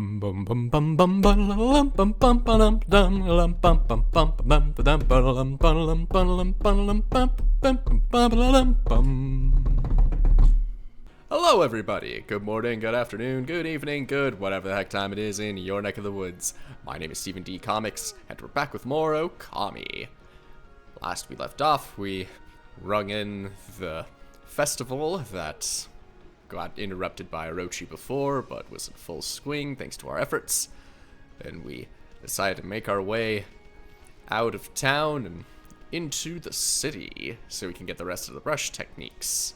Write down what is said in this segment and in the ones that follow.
Hello everybody, good morning, good afternoon, good evening, good whatever the heck time it is in your neck of the woods. My name is Stephen D. Comics, and we're back with more OKAMI. Last we left off, we rung in the festival that got interrupted by Orochi before, but was in full swing thanks to our efforts. Then we decided to make our way out of town and into the city so we can get the rest of the brush techniques.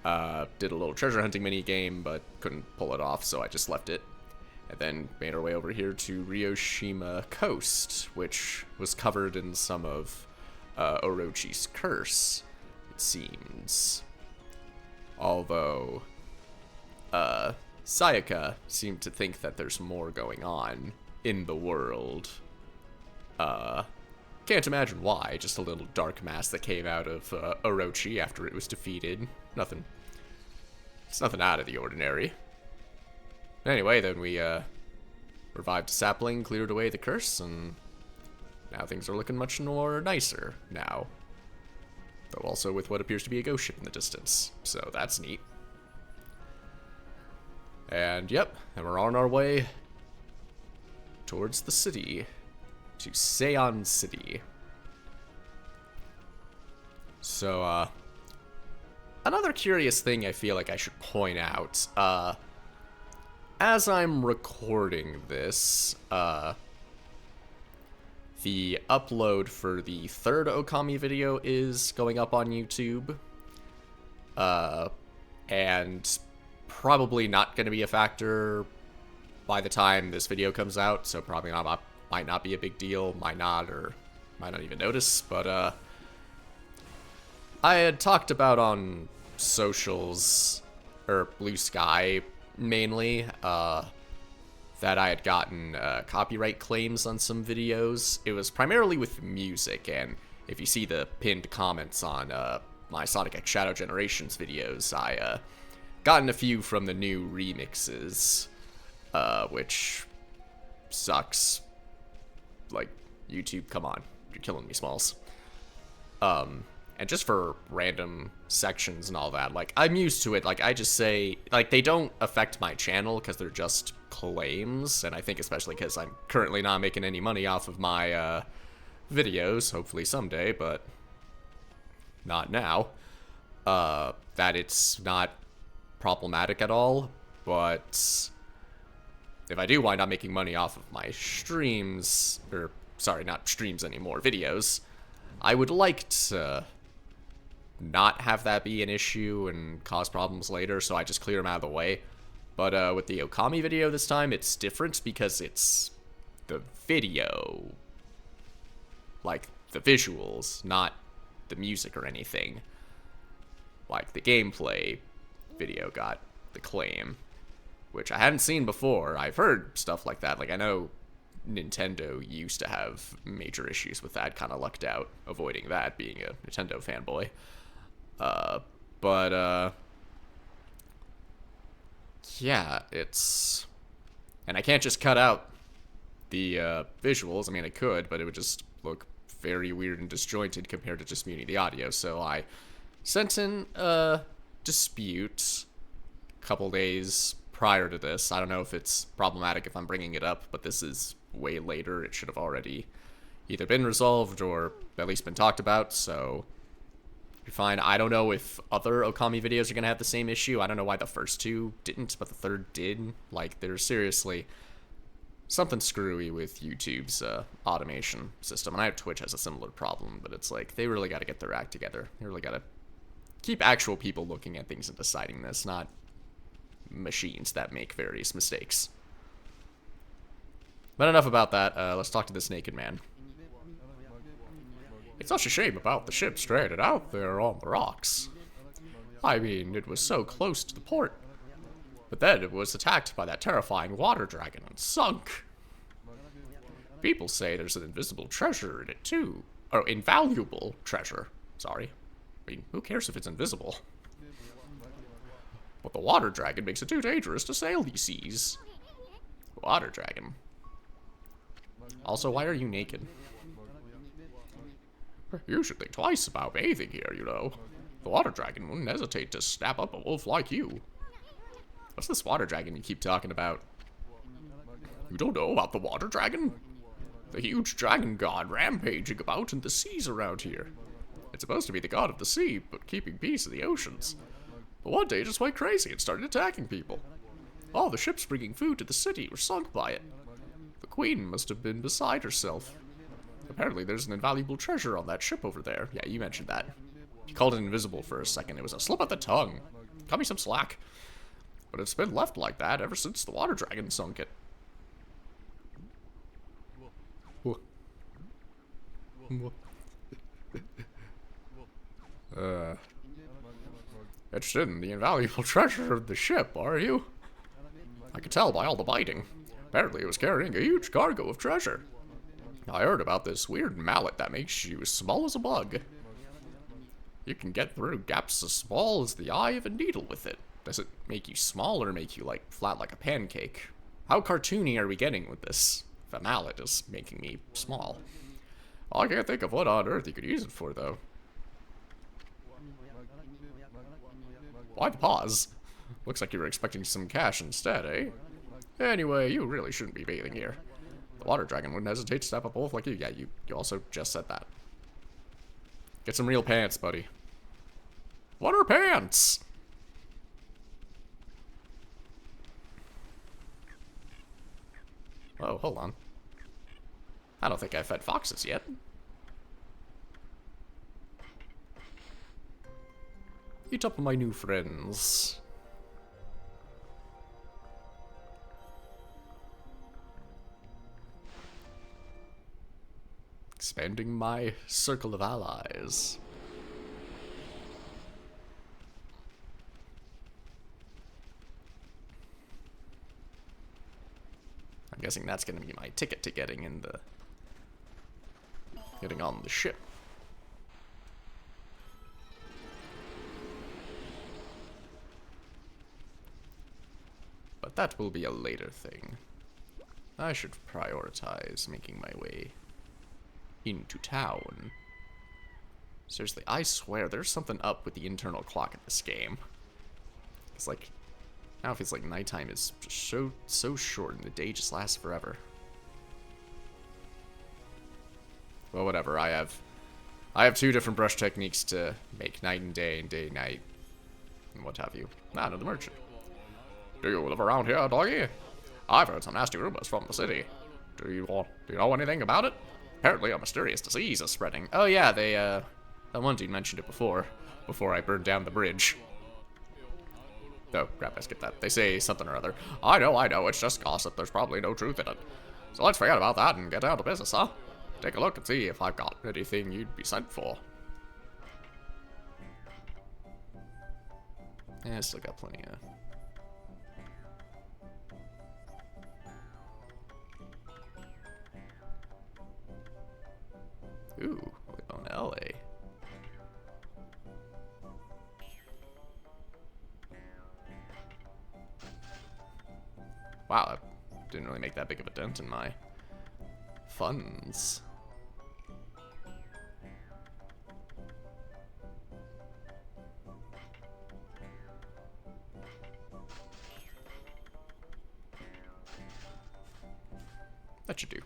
Did a little treasure hunting mini game, but couldn't pull it off, so I just left it. And then made our way over here to Ryoshima Coast, which was covered in some of Orochi's curse, it seems. Although, Sayaka seemed to think that there's more going on in the world. Can't imagine why, just a little dark mass that came out of Orochi after it was defeated. It's nothing out of the ordinary. Anyway, then we revived a sapling, cleared away the curse, and now things are looking much more nicer now. Though also with what appears to be a ghost ship in the distance, so that's neat. And yep, and we're on our way towards the city, to Seion City. So, another curious thing I feel like I should point out, as I'm recording this, the upload for the third OKAMI video is going up on YouTube, and probably not going to be a factor by the time this video comes out, so probably might not be a big deal, might not, or might not even notice, but, I had talked about on socials, or Blue Sky, mainly, that I had gotten copyright claims on some videos. It was primarily with music, and if you see the pinned comments on my Sonic X Shadow Generations videos, I gotten a few from the new remixes, which sucks. Like, YouTube, come on, you're killing me, Smalls. And just for random sections and all that, like, I'm used to it. Like, I just say, like, they don't affect my channel because they're just claims, and I think especially because I'm currently not making any money off of my videos, hopefully someday, but not now, that it's not problematic at all. But if I do wind up making money off of my streams, or sorry, not streams anymore, videos, I would like to not have that be an issue and cause problems later, so I just clear them out of the way. But with the OKAMI video this time, it's different because it's the video, like the visuals, not the music or anything. Like the gameplay video got the claim, which I hadn't seen before. I've heard stuff like that. Like, I know Nintendo used to have major issues with that, kind of lucked out avoiding that, being a Nintendo fanboy. Yeah, it's... And I can't just cut out the visuals. I mean, I could, but it would just look very weird and disjointed compared to just muting the audio. So I sent in a dispute a couple days prior to this. I don't know if it's problematic if I'm bringing it up, but this is way later. It should have already either been resolved or at least been talked about, so you're fine. I don't know if other OKAMI videos are going to have the same issue. I don't know why the first two didn't, but the third did. Like, there's seriously something screwy with YouTube's automation system. And I know Twitch has a similar problem, but it's like, they really got to get their act together. They really got to keep actual people looking at things and deciding this, not machines that make various mistakes. But enough about that. Let's talk to this naked man. It's such a shame about the ship stranded out there on the rocks. I mean, it was so close to the port. But then it was attacked by that terrifying water dragon and sunk. People say there's an invisible treasure in it too. Or invaluable treasure. Sorry. I mean, who cares if it's invisible? But the water dragon makes it too dangerous to sail these seas. Water dragon. Also, why are you naked? You should think twice about bathing here, you know. The water dragon wouldn't hesitate to snap up a wolf like you. What's this water dragon you keep talking about? You don't know about the water dragon? The huge dragon god rampaging about in the seas around here. It's supposed to be the god of the sea, but keeping peace in the oceans. But one day it just went crazy and started attacking people. All the ships bringing food to the city were sunk by it. The queen must have been beside herself. Apparently there's an invaluable treasure on that ship over there. Yeah, you mentioned that. You called it invisible for a second. It was a slip of the tongue. Cut me some slack. But it's been left like that ever since the water dragon sunk it. Interested in the invaluable treasure of the ship, are you? I could tell by all the biting. Apparently it was carrying a huge cargo of treasure. I heard about this weird mallet that makes you as small as a bug. You can get through gaps as small as the eye of a needle with it. Does it make you small or make you, like, flat like a pancake? How cartoony are we getting with this? If a mallet is making me small. I can't think of what on earth you could use it for, though. Why the pause? Looks like you were expecting some cash instead, eh? Anyway, you really shouldn't be bathing here. The water dragon wouldn't hesitate to step up a wolf like you. Yeah, you also just said that. Get some real pants, buddy. What are pants? Oh, hold on. I don't think I've fed foxes yet. Eat up my new friends. Expanding my circle of allies. I'm guessing that's gonna be my ticket to getting on the ship. But that will be a later thing. I should prioritize making my way into town. Seriously, I swear there's something up with the internal clock in this game. It's like, now it feels like nighttime is just so short and the day just lasts forever. Well, whatever. I have two different brush techniques to make night and day night, and what have you. Ah, another merchant. Do you live around here, doggy? I've heard some nasty rumors from the city. Do you know anything about it? Apparently a mysterious disease is spreading. Oh yeah, that one dude mentioned it before I burned down the bridge. Oh, crap, I skipped that. They say something or other. I know, it's just gossip. There's probably no truth in it. So let's forget about that and get down to business, huh? Take a look and see if I've got anything you'd be sent for. Yeah, I still got plenty of... Ooh, live on LA. Wow, that didn't really make that big of a dent in my funds. That should do.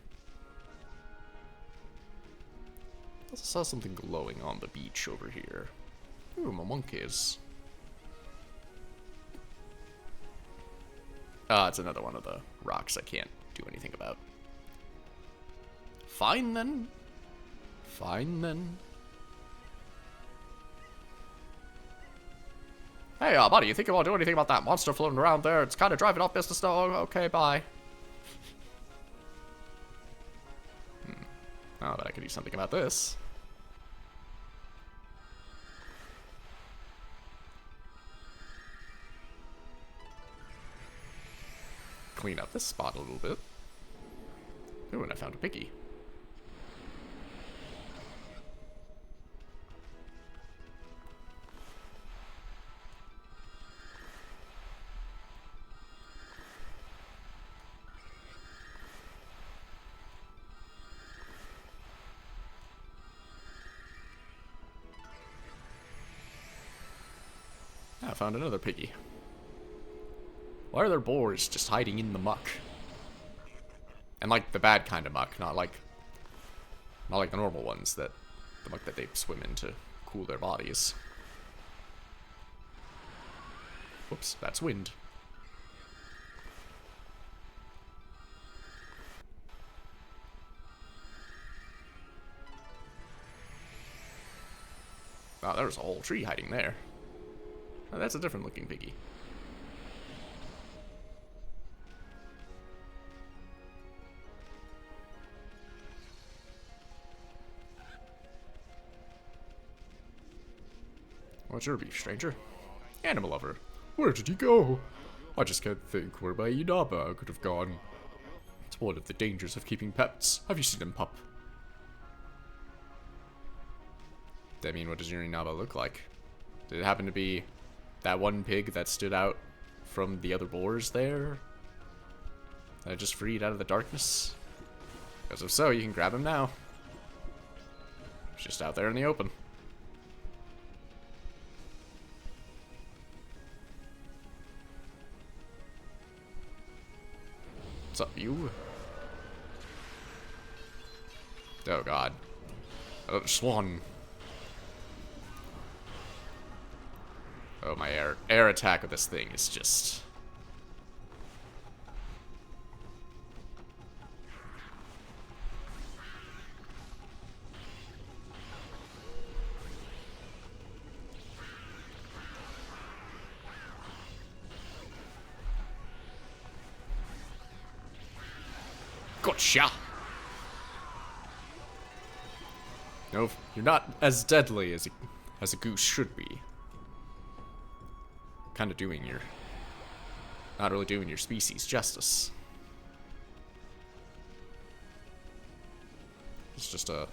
I also saw something glowing on the beach over here. Ooh, my monkeys. Ah, it's another one of the rocks I can't do anything about. Fine then. Fine then. Hey, buddy, you think you want to do anything about that monster floating around there? It's kind of driving off business though. Okay, bye. Oh, but I could do something about this. Clean up this spot a little bit. Ooh, and I found a piggy. found another piggy. Why are there boars just hiding in the muck? And like the bad kind of muck, not like the normal ones, the muck that they swim in to cool their bodies. Whoops, that's wind. Wow, there was a whole tree hiding there. Oh, that's a different looking piggy. What's your beef, stranger? Animal lover. Where did he go? I just can't think where my Inaba could have gone. It's one of the dangers of keeping pets. Have you seen him, pup? I mean, what does your Inaba look like? Did it happen to be that one pig that stood out from the other boars there? That I just freed out of the darkness? Because if so, you can grab him now. He's just out there in the open. What's up, you? Oh god. Swan. Oh, my air attack of this thing is just... Gotcha! No, you're not as deadly as a goose should be. Kind of doing your... Not really doing your species justice. It's just a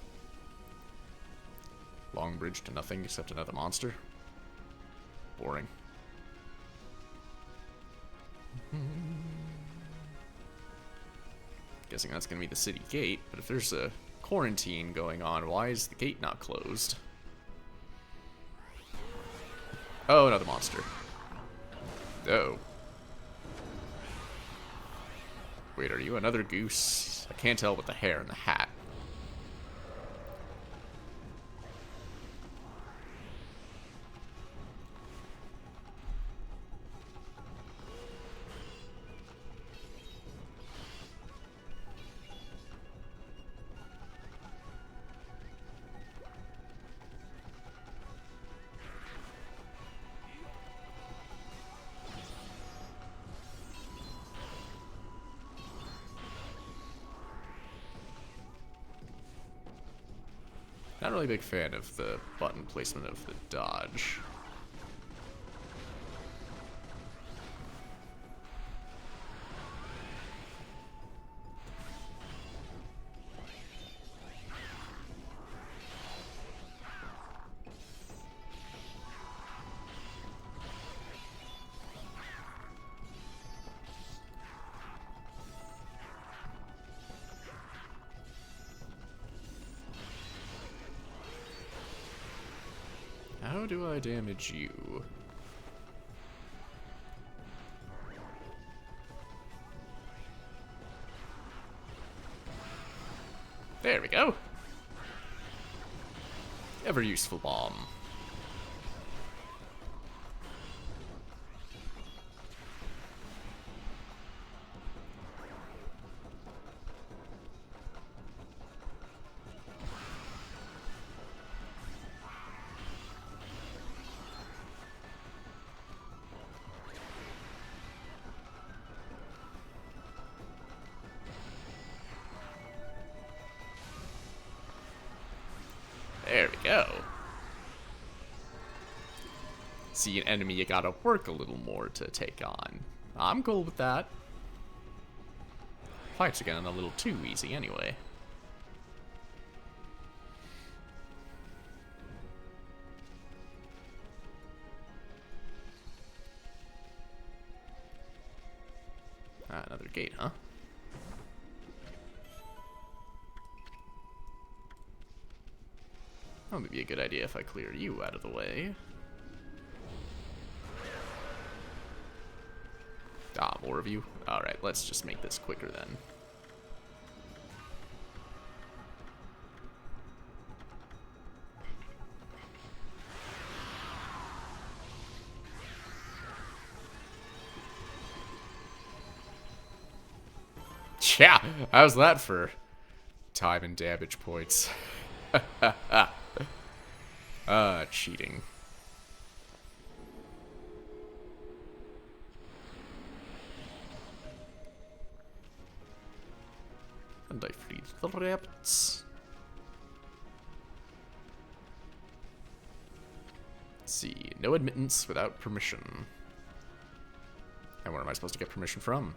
long bridge to nothing except another monster. Boring. Guessing that's gonna be the city gate, but if there's a quarantine going on, why is the gate not closed? Oh, another monster. Oh. Wait, are you another goose? I can't tell with the hair and the hat. Not really a big fan of the button placement of the dodge. How do I damage you? There we go. Ever useful bomb. There we go. See an enemy you gotta work a little more to take on. I'm cool with that. Fights are getting a little too easy anyway. Ah, another gate, huh? That would be a good idea if I clear you out of the way. 4 of you? Alright, let's just make this quicker then. Yeah, how's that for time and damage points? Cheating. And I freed the rabbits. Let's see, no admittance without permission. And where am I supposed to get permission from?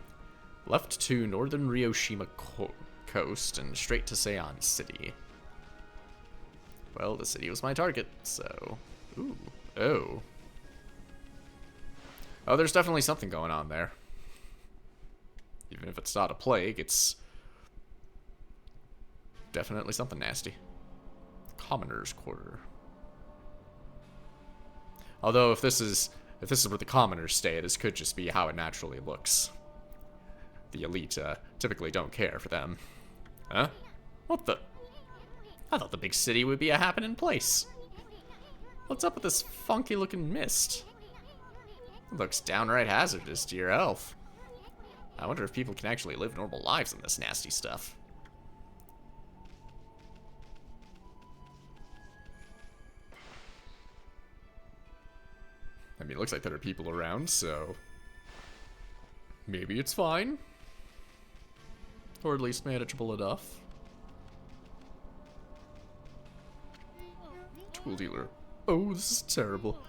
Left to northern Ryoshima coast and straight to Seian City. Well, the city was my target, so... Ooh. Oh. Oh, there's definitely something going on there. Even if it's not a plague, it's... definitely something nasty. Commoner's Quarter. Although, if this is where the commoners stay, this could just be how it naturally looks. The elite, typically don't care for them. Huh? What the? I thought the big city would be a happening place. What's up with this funky-looking mist? It looks downright hazardous to your health. I wonder if people can actually live normal lives in this nasty stuff. I mean, it looks like there are people around, so... maybe it's fine. Or at least manageable enough. Tool dealer. Oh, this is terrible.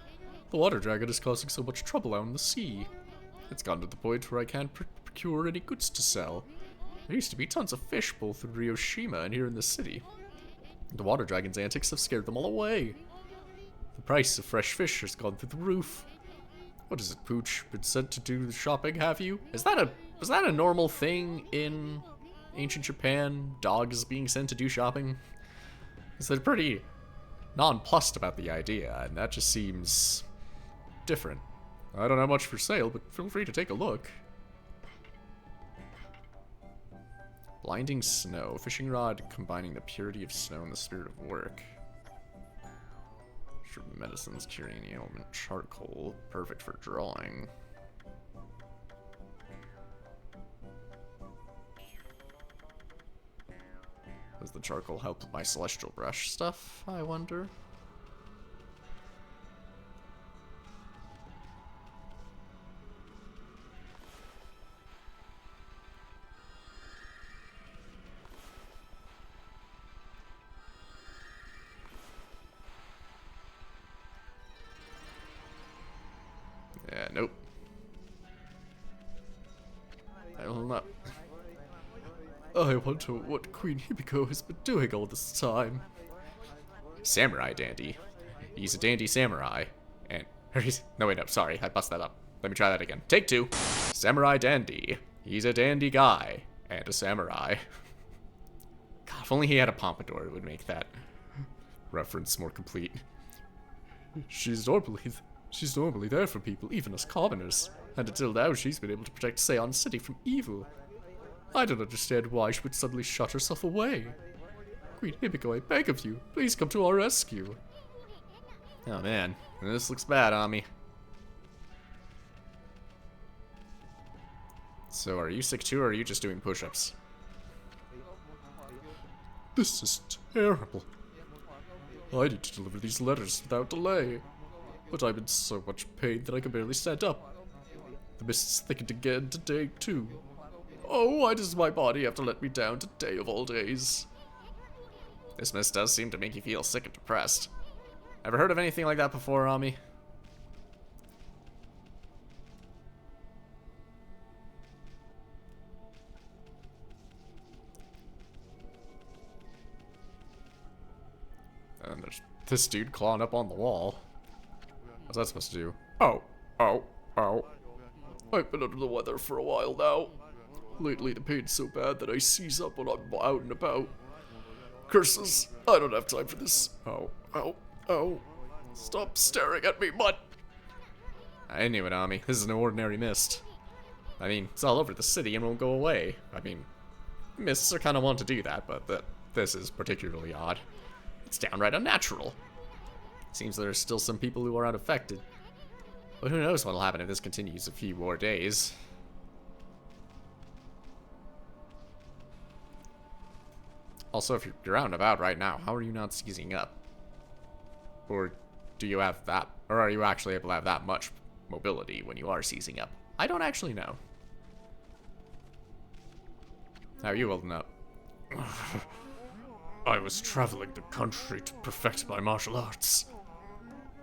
The water dragon is causing so much trouble out in the sea. It's gotten to the point where I can't procure any goods to sell. There used to be tons of fish both in Ryoshima and here in the city. The water dragon's antics have scared them all away. The price of fresh fish has gone through the roof. What is it, Pooch? Been sent to do the shopping, have you? Was that a normal thing in ancient Japan? Dogs being sent to do shopping? Because they're pretty nonplussed about the idea, and that just seems different. I don't have much for sale, but feel free to take a look. Blinding snow. Fishing rod combining the purity of snow and the spirit of work. Sure, medicines curing the ailment. Charcoal. Perfect for drawing. Does the charcoal help with my celestial brush stuff, I wonder? Yeah, nope. I will not. I wonder what Queen Hibiko has been doing all this time. Samurai dandy. He's a dandy samurai. And... no, wait, no, sorry. I bust that up. Let me try that again. Take 2. Samurai dandy. He's a dandy guy. And a samurai. God, if only he had a pompadour, it would make that reference more complete. She's normally there for people, even us commoners. And until now, she's been able to protect Seian City from evil. I don't understand why she would suddenly shut herself away. Queen Hibiko, I beg of you, please come to our rescue. Oh man, this looks bad on me. So are you sick too, or are you just doing push-ups? This is terrible. I need to deliver these letters without delay. But I'm in so much pain that I can barely stand up. The mist's thickened again today too. Oh, why does my body have to let me down today of all days? This mist does seem to make you feel sick and depressed. Ever heard of anything like that before, Ami? And there's this dude clawing up on the wall. What's that supposed to do? Oh, oh, oh. I've been under the weather for a while now. Lately, the pain's so bad that I seize up when I'm out and about. Curses! I don't have time for this. Oh, oh, oh. Stop staring at me, butt! I knew it, Ami. This is an ordinary mist. I mean, it's all over the city and won't go away. I mean, mists are kind of wont to do that, but this is particularly odd. It's downright unnatural. Seems there are still some people who are unaffected. But who knows what'll happen if this continues a few more days. Also, if you're out and about right now, how are you not seizing up? Or do you have that, or are you actually able to have that much mobility when you are seizing up? I don't actually know. How are you holding up? I was traveling the country to perfect my martial arts.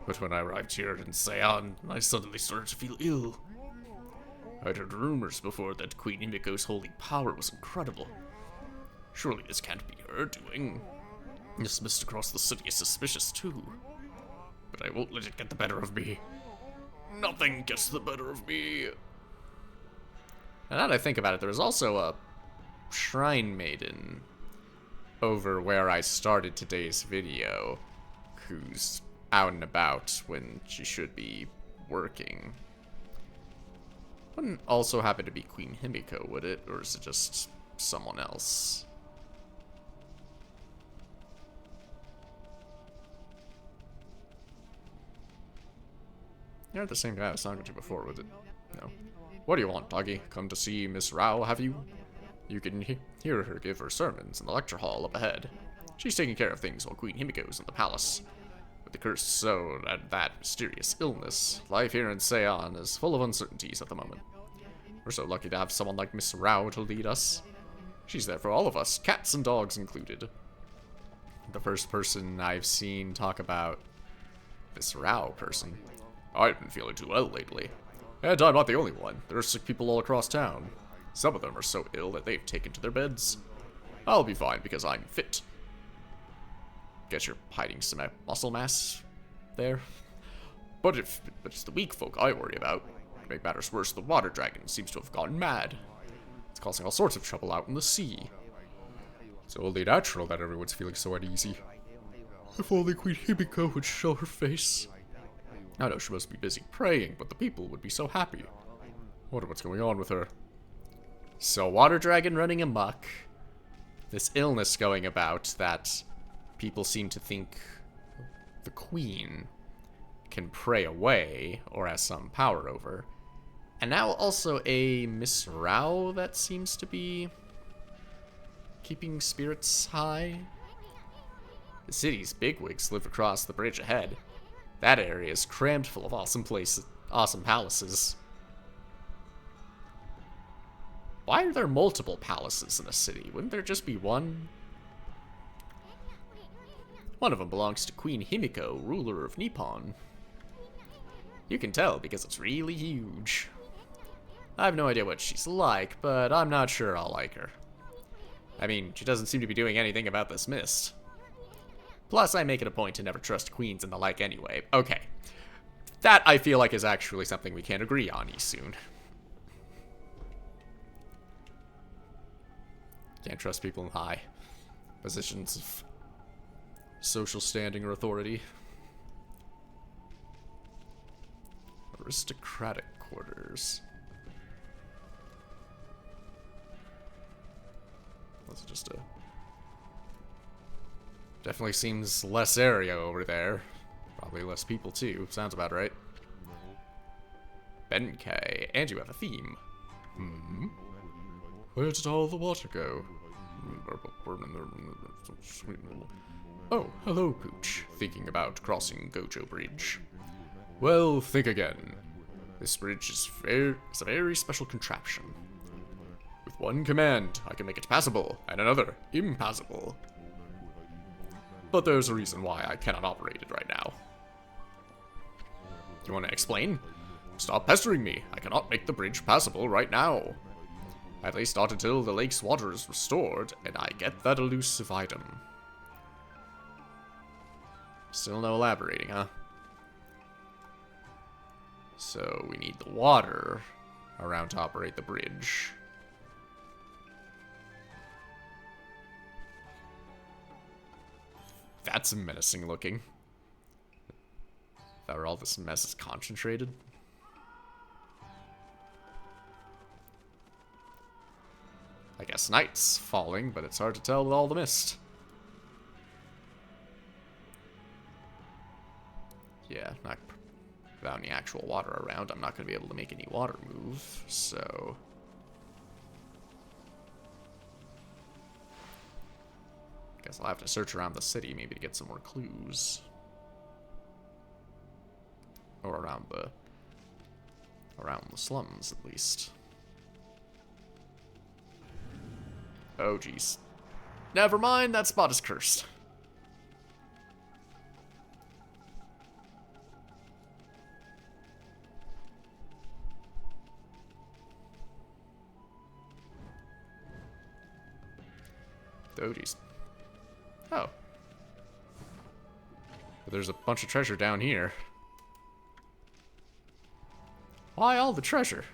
But when I arrived here in Seon, I suddenly started to feel ill. I'd heard rumors before that Queen Himiko's holy power was incredible. Surely this can't be her doing. This mist across the city is suspicious too. But I won't let it get the better of me. Nothing gets the better of me. And now that I think about it, there was also a shrine maiden over where I started today's video who's out and about when she should be working. Wouldn't also happen to be Queen Himiko, would it? Or is it just someone else? You're the same guy I was talking to before, was it? No. What do you want, doggy? Come to see Miss Rao, have you? You can hear her give her sermons in the lecture hall up ahead. She's taking care of things while Queen Himiko's in the palace. With the cursed soul and that mysterious illness, life here in Seon is full of uncertainties at the moment. We're so lucky to have someone like Miss Rao to lead us. She's there for all of us, cats and dogs included. The first person I've seen talk about this Rao person. I've been feeling too well lately. And I'm not the only one. There are sick people all across town. Some of them are so ill that they've taken to their beds. I'll be fine because I'm fit. Guess you're hiding some muscle mass there. But it's the weak folk I worry about. To make matters worse, the water dragon seems to have gone mad. It's causing all sorts of trouble out in the sea. It's only natural that everyone's feeling so uneasy. If only Queen Himiko would show her face. I know she must be busy praying, but the people would be so happy. Wonder what's going on with her. So, water dragon running amok. This illness going about that people seem to think the queen can pray away or has some power over. And now also a Miss Rao that seems to be keeping spirits high. The city's bigwigs live across the bridge ahead. That area is crammed full of awesome places, awesome palaces. Why are there multiple palaces in a city? Wouldn't there just be one? One of them belongs to Queen Himiko, ruler of Nippon. You can tell because it's really huge. I have no idea what she's like, but I'm not sure I'll like her. I mean, she doesn't seem to be doing anything about this mist. Plus, I make it a point to never trust queens and the like anyway. Okay. That, I feel like, is actually something we can't agree on soon. Can't trust people in high positions of social standing or authority. Aristocratic quarters. That's just a... Definitely seems less area over there. Probably less people too. Sounds about right. Benkei. And you have a theme. Hmm. Where did all the water go? Oh, hello, Pooch. Thinking about crossing Gojo Bridge. Well, think again. This bridge is a very special contraption. With one command, I can make it passable, and another impassable. But there's a reason why I cannot operate it right now. You want to explain? Stop pestering me. I cannot make the bridge passable right now. At least not until the lake's water is restored, and I get that elusive item. Still no elaborating, huh? So we need the water around to operate the bridge. That's menacing looking. Is that where all this mess is concentrated? I guess night's falling, but it's hard to tell with all the mist. Yeah, not without any actual water around, I'm not going to be able to make any water move, so... Guess I'll have to search around the city maybe to get some more clues. Or around the slums, at least. Oh, jeez. Never mind, that spot is cursed. Oh, jeez. Oh. But there's a bunch of treasure down here. Why all the treasure?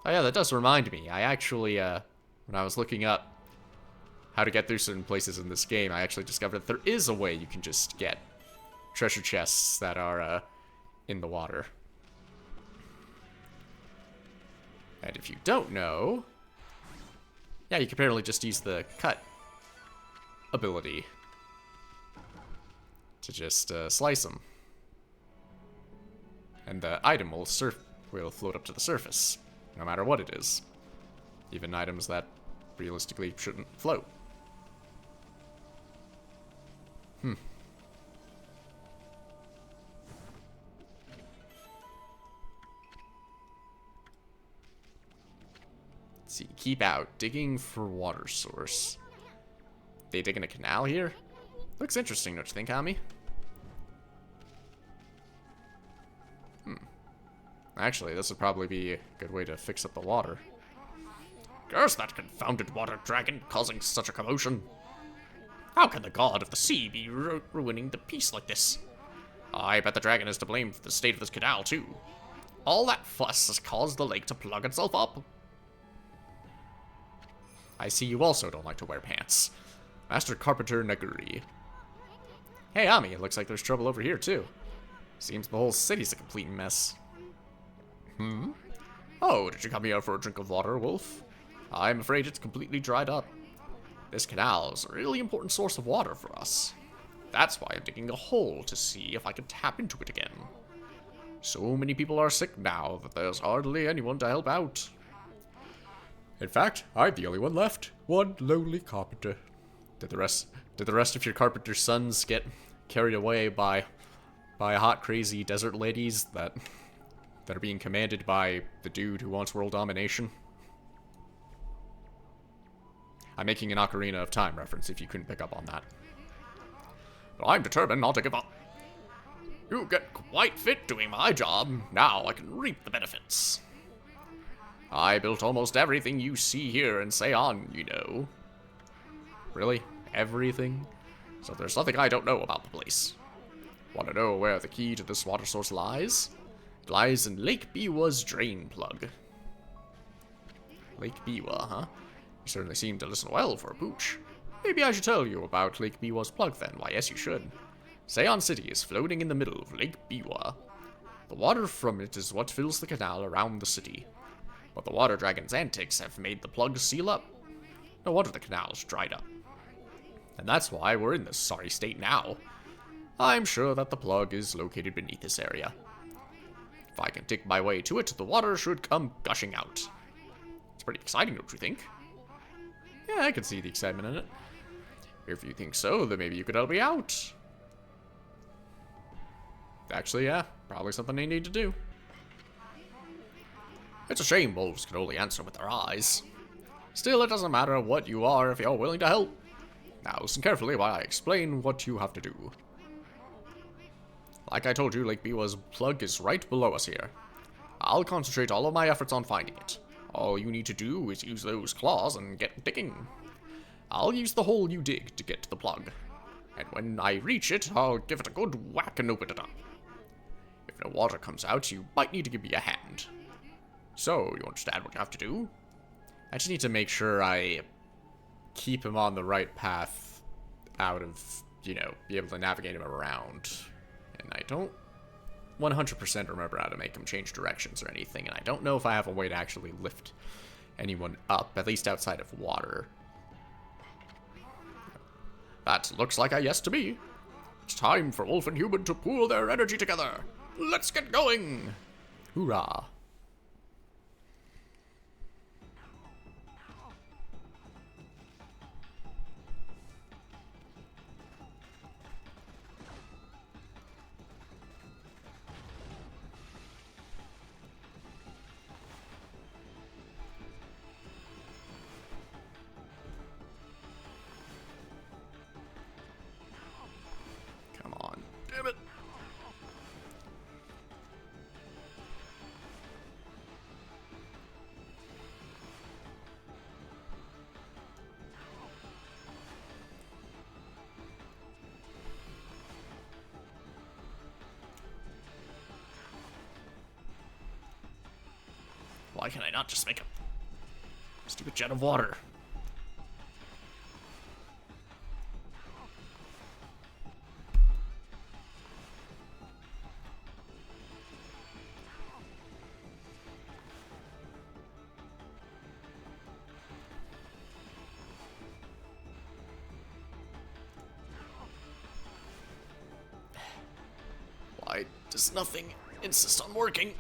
Oh yeah, that does remind me. I actually, when I was looking up how to get through certain places in this game, I actually discovered that there is a way you can just get treasure chests that are, in the water. And if you don't know... Yeah, you can apparently just use the cut ability to just slice them. And the item will float up to the surface, no matter what it is. Even items that realistically shouldn't float. Let's see, keep out. Digging for water source. They digging a canal here? Looks interesting, don't you think, Ami? Actually, this would probably be a good way to fix up the water. Curse that confounded water dragon causing such a commotion. How can the god of the sea be ruining the peace like this? I bet the dragon is to blame for the state of this canal, too. All that fuss has caused the lake to plug itself up. I see you also don't like to wear pants. Master Carpenter Naguri. Hey, Ami, it looks like there's trouble over here, too. Seems the whole city's a complete mess. Oh, did you come here for a drink of water, Wolf? I'm afraid it's completely dried up. This canal is a really important source of water for us. That's why I'm digging a hole to see if I can tap into it again. So many people are sick now that there's hardly anyone to help out. In fact, I'm the only one left. One lonely carpenter. Did the rest of your carpenter sons get carried away by hot, crazy desert ladies that are being commanded by the dude who wants world domination? I'm making an Ocarina of Time reference if you couldn't pick up on that. But I'm determined not to give up. You get quite fit doing my job. Now I can reap the benefits. I built almost everything you see here in Seon, you know. Really? Everything? So there's nothing I don't know about the place. Want to know where the key to this water source lies? It lies in Lake Biwa's drain plug. Lake Biwa, huh? You certainly seem to listen well for a pooch. Maybe I should tell you about Lake Biwa's plug then. Why, yes, you should. Seon City is floating in the middle of Lake Biwa. The water from it is what fills the canal around the city. But the water dragon's antics have made the plug seal up. No wonder the canal's dried up. And that's why we're in this sorry state now. I'm sure that the plug is located beneath this area. If I can dig my way to it, the water should come gushing out. It's pretty exciting, don't you think? Yeah, I can see the excitement in it. If you think so, then maybe you could help me out. Actually, yeah, probably something they need to do. It's a shame wolves can only answer with their eyes. Still, it doesn't matter what you are if you're willing to help. Now, listen carefully while I explain what you have to do. Like I told you, Lake Biwa's plug is right below us here. I'll concentrate all of my efforts on finding it. All you need to do is use those claws and get digging. I'll use the hole you dig to get to the plug. And when I reach it, I'll give it a good whack and open it up. If no water comes out, you might need to give me a hand. So, you understand what you have to do? I just need to make sure I keep him on the right path out of, you know, be able to navigate him around. And I don't 100% remember how to make him change directions or anything, and I don't know if I have a way to actually lift anyone up, at least outside of water. That looks like a yes to me. It's time for Wolf and Human to pool their energy together. Let's get going! Hoorah! Come on. Damn it! Why can I not just make a stupid jet of water? Why does nothing insist on working?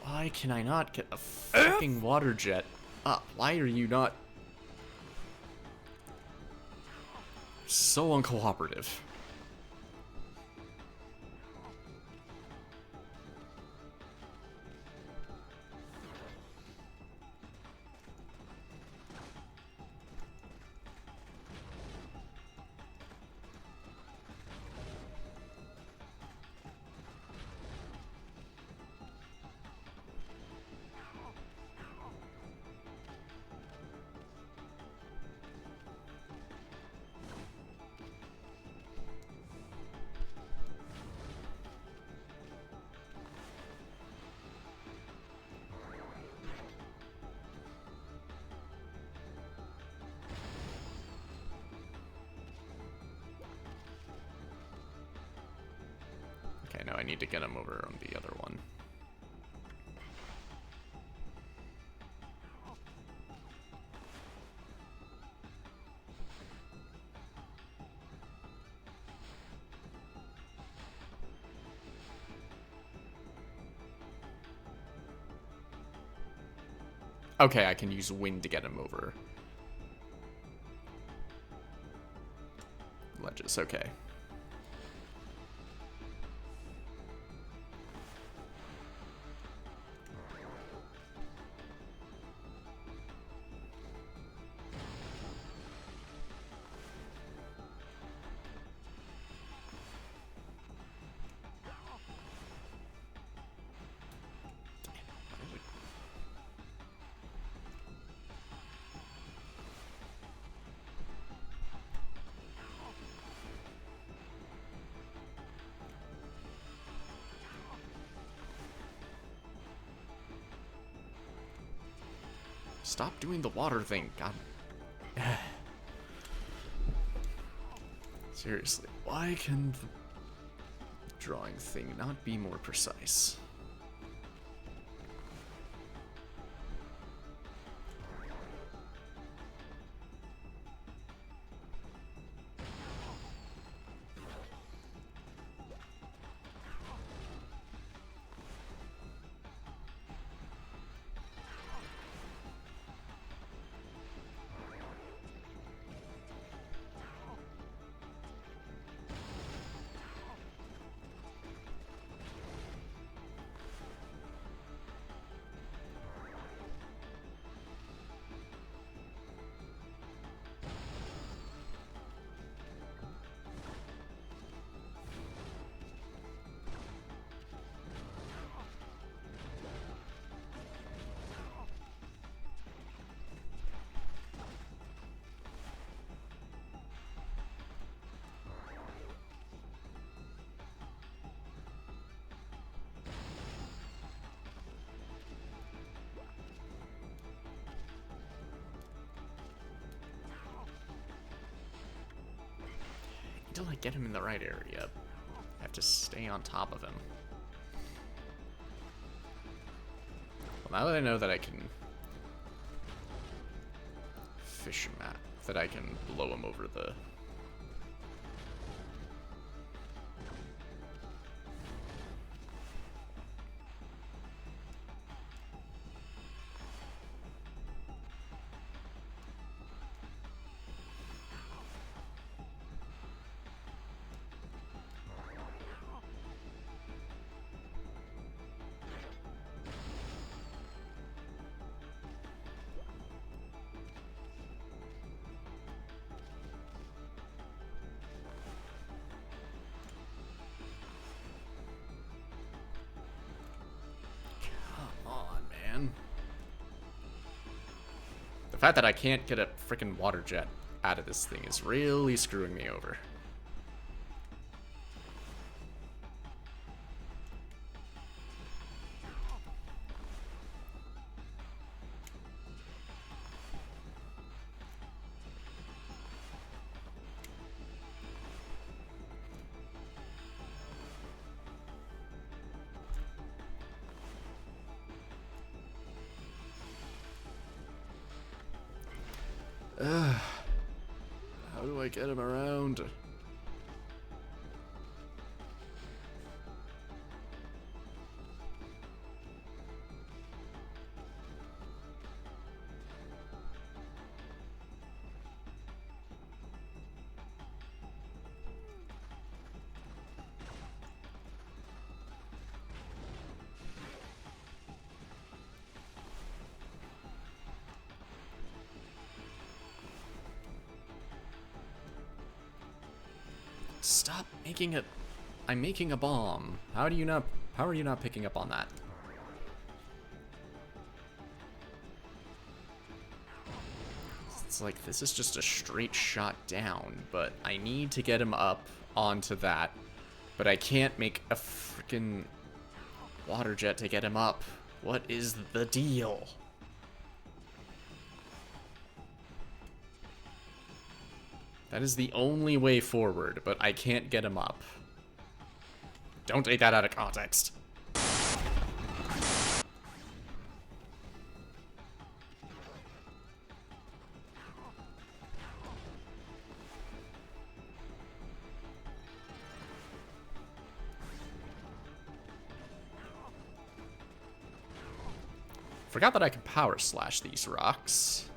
Why can I not get a fucking water jet up? Why are you not so uncooperative? Okay, now I need to get him over on the other one. Okay, I can use wind to get him over ledges, okay. Stop doing the water thing, God. Seriously, why can the drawing thing not be more precise? till I get him in the right area. I have to stay on top of him. Well, now that I know that I can fish him at, that I can blow him over the... The fact that I can't get a freaking water jet out of this thing is really screwing me over. How do I get him around? Stop making it. I'm making a bomb. How are you not picking up on that? It's like this is just a straight shot down, but I need to get him up onto that. But I can't make a freaking water jet to get him up. What is the deal? That is the only way forward, but I can't get him up. Don't take that out of context. Forgot that I can power slash these rocks.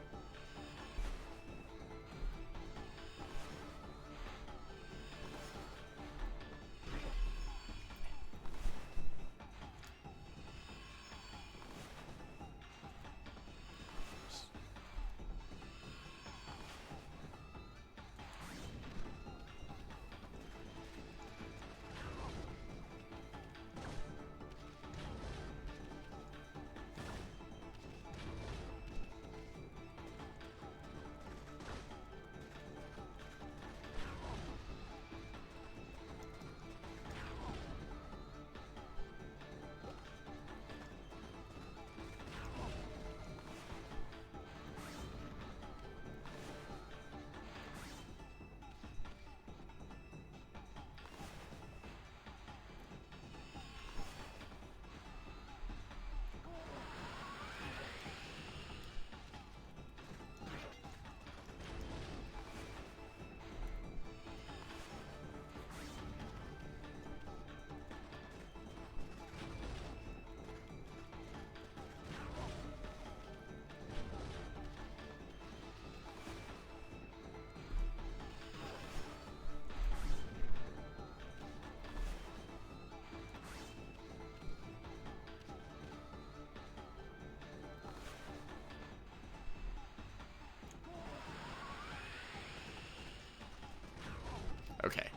Okay.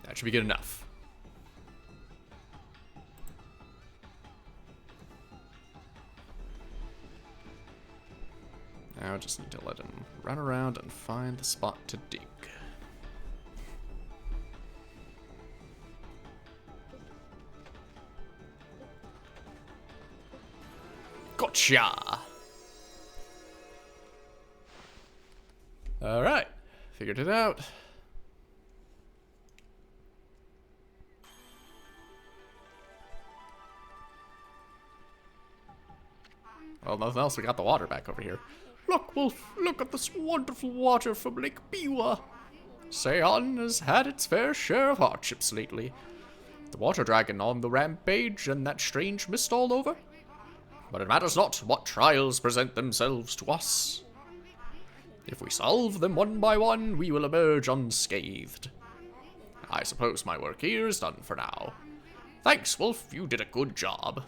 That should be good enough. Now I just need to let him run around and find the spot to dig. Gotcha! Alright. Figured it out. Well, nothing else, we got the water back over here. Look, Wolf, look at this wonderful water from Lake Biwa. Seon has had its fair share of hardships lately. The water dragon on the rampage and that strange mist all over. But it matters not what trials present themselves to us. If we solve them one by one, we will emerge unscathed. I suppose my work here is done for now. Thanks, Wolf, you did a good job.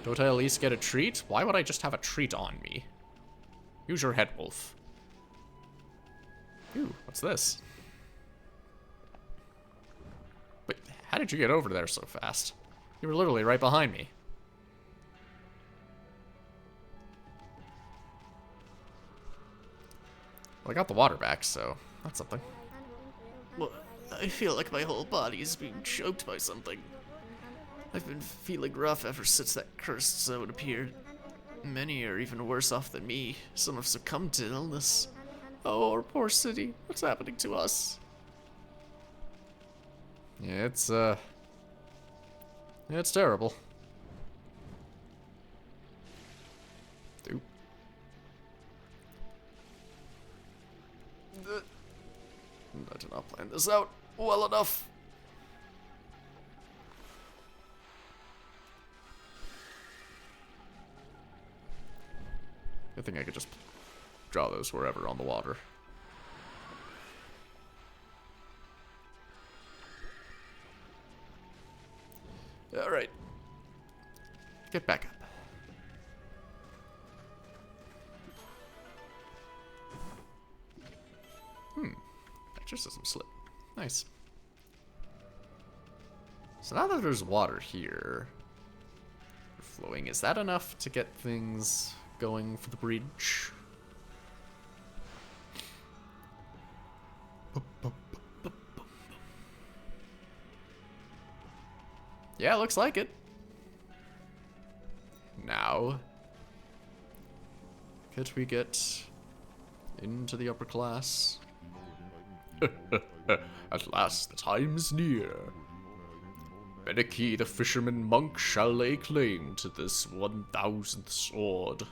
Don't I at least get a treat? Why would I just have a treat on me? Use your head, Wolf. Ooh, what's this? Wait, how did you get over there so fast? You were literally right behind me. Well, I got the water back, so that's something. Well, I feel like my whole body is being choked by something. I've been feeling rough ever since that cursed zone appeared. Many are even worse off than me. Some have succumbed to illness. Oh, our poor city. What's happening to us? Yeah, it's terrible. Oop. I did not plan this out well enough. I think I could just draw those wherever on the water. Alright. Get back up. Exorcism slip. Nice. So now that there's water here flowing, is that enough to get things going for the bridge? Yeah, looks like it. Now, could we get into the upper class? At last the time is near. Beneki the fisherman monk shall lay claim to this 1000th sword.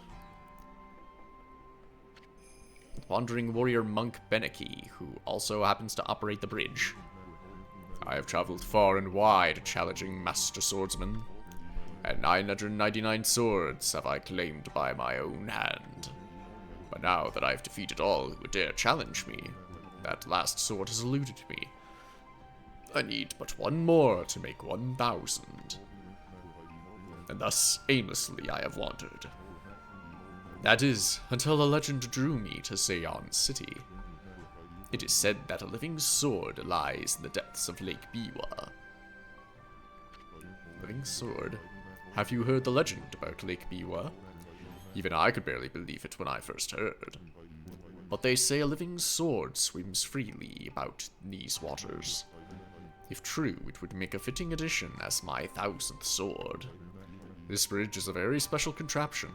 The wandering warrior monk Beneki, who also happens to operate the bridge. I have traveled far and wide challenging master swordsmen, and 999 swords have I claimed by my own hand. But now that I have defeated all who would dare challenge me, that last sword has eluded me. I need but one more to make 1000. And thus, aimlessly, I have wandered. That is, until a legend drew me to Seon City. It is said that a living sword lies in the depths of Lake Biwa. Living sword? Have you heard the legend about Lake Biwa? Even I could barely believe it when I first heard. But they say a living sword swims freely about these waters. If true, it would make a fitting addition as my 1000th sword. This bridge is a very special contraption.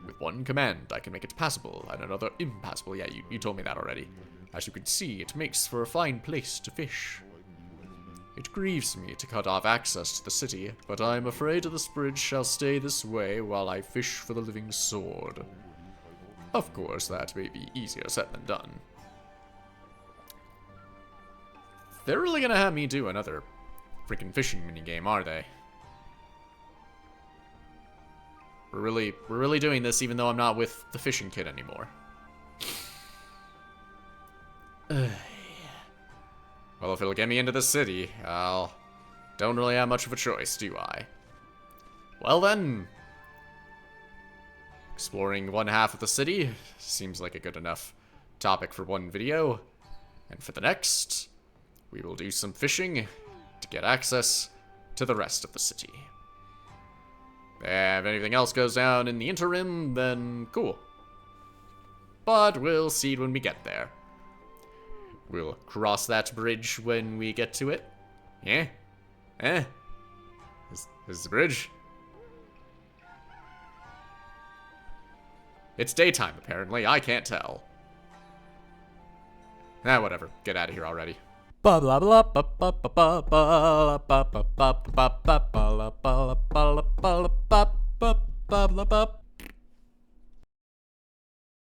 With one command, I can make it passable, and another impassable. Yeah, you told me that already. As you can see, it makes for a fine place to fish. It grieves me to cut off access to the city, but I am afraid this bridge shall stay this way while I fish for the living sword. Of course, that may be easier said than done. They're really gonna have me do another freaking fishing minigame, are they? We're really doing this even though I'm not with the fishing kid anymore. Well, if it'll get me into the city, don't really have much of a choice, do I? Well then, exploring one half of the city seems like a good enough topic for one video. And for the next, we will do some fishing to get access to the rest of the city. And if anything else goes down in the interim, then cool. But we'll see when we get there. We'll cross that bridge when we get to it. Yeah? Eh? Is the bridge? It's daytime, apparently. I can't tell. Whatever. Get out of here already. Blah blah blah blah blah blah blah blah blah blah blah blah blah blah blah blah blah blah blah blah